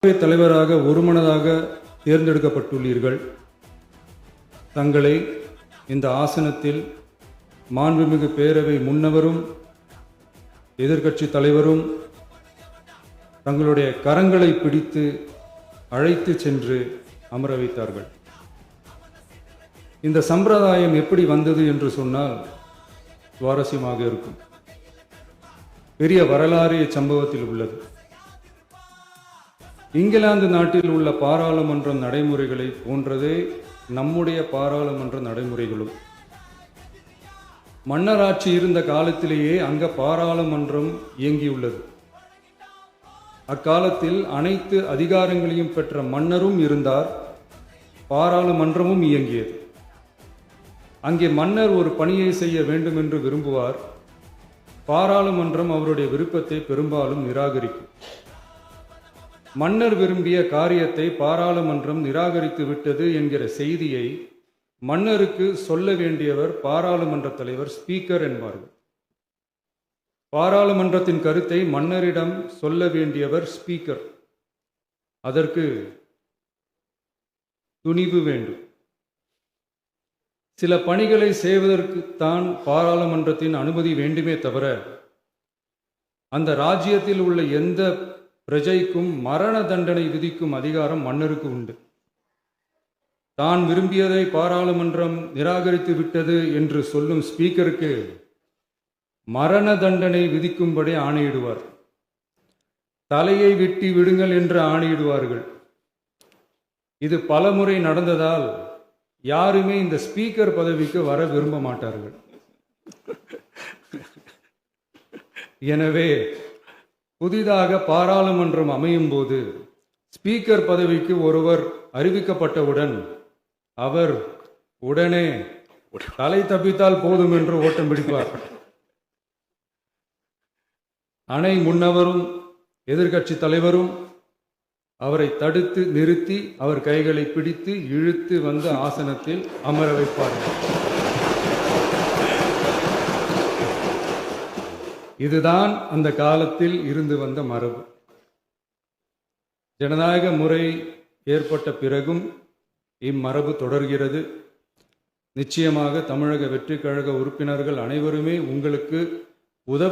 தலைவராக ஒருமனதாக தேர்ந்தெடுக்கப்பட்டுள்ளீர்கள். தங்களை இந்த ஆசனத்தில் மாண்புமிகு பேரவை முன்னவரும் எதிர்க்கட்சி தலைவரும் தங்களுடைய கரங்களை பிடித்து அழைத்து சென்று அமர வைத்தார்கள். இந்த சம்பிரதாயம் எப்படி வந்தது என்று சொன்னால் சுவாரஸ்யமாக இருக்கும். பெரிய வரலாறு சம்பவத்தில் உள்ளது. இங்கிலாந்து நாட்டில் உள்ள பாராளுமன்ற நடைமுறைகளை போன்றதே நம்முடைய பாராளுமன்ற நடைமுறைகளும். மன்னராட்சி இருந்த காலத்திலேயே அங்க பாராளுமன்றம் இயங்கியுள்ளது. அக்காலத்தில் அனைத்து அதிகாரங்களையும் பெற்ற மன்னரும் இருந்தார், பாராளுமன்றமும் இயங்கியது. அங்கே மன்னர் ஒரு பணியை செய்ய வேண்டும் என்று விரும்புவார். பாராளுமன்றம் அவருடைய விருப்பத்தை பெரும்பாலும் நிராகரிக்கும். மன்னர் விரும்பிய காரியத்தை பாராளுமன்றம் நிராகரித்து விட்டது என்கிற செய்தியை மன்னருக்கு சொல்ல வேண்டியவர் பாராளுமன்ற தலைவர், ஸ்பீக்கர் என்பார்கள். பாராளுமன்றத்தின் கருத்தை மன்னரிடம் சொல்ல வேண்டியவர் ஸ்பீக்கர். அதற்கு துணிவு வேண்டும். சில பணிகளை செய்வதற்குத்தான் பாராளுமன்றத்தின் அனுமதி வேண்டுமே தவிர அந்த ராஜ்யத்தில் உள்ள எந்த பிரஜைக்கும் மரண தண்டனை விதிக்கும் அதிகாரம் மன்னருக்கு உண்டு. தான் விரும்பியதை பாராளுமன்றம் நிராகரித்து விட்டது என்று சொல்லும் ஸ்பீக்கருக்கு மரண தண்டனை விதிக்கும்படி ஆணையிடுவார். தலையை வெட்டி விடுங்கள் என்று ஆணையிடுவார்கள். இது பலமுறை நடந்ததால் யாருமே இந்த ஸ்பீக்கர் பதவிக்கு வர விரும்ப மாட்டார்கள். எனவே புதிதாக பாராளுமன்றம் அமையும் போது ஸ்பீக்கர் பதவிக்கு ஒருவர் அறிவிக்கப்பட்டவுடன் அவர் உடனே தலை தப்பித்தால் போதும் என்று ஓட்டம் பிடிப்பார். அணை முன்னவரும் எதிர்க்கட்சி தலைவரும் அவரை தடுத்து நிறுத்தி அவர் கைகளை பிடித்து இழுத்து வந்து ஆசனத்தில் அமர வைப்பார்கள். இதுதான் அந்த காலத்தில் இருந்து வந்த மரபு. ஜனநாயக முறை ஏற்பட்ட பிறகும் இம்மரபு தொடர்கிறது. நிச்சயமாக தமிழக வெற்றிக் கழக உறுப்பினர்கள் அனைவருமே உங்களுக்கு உதவ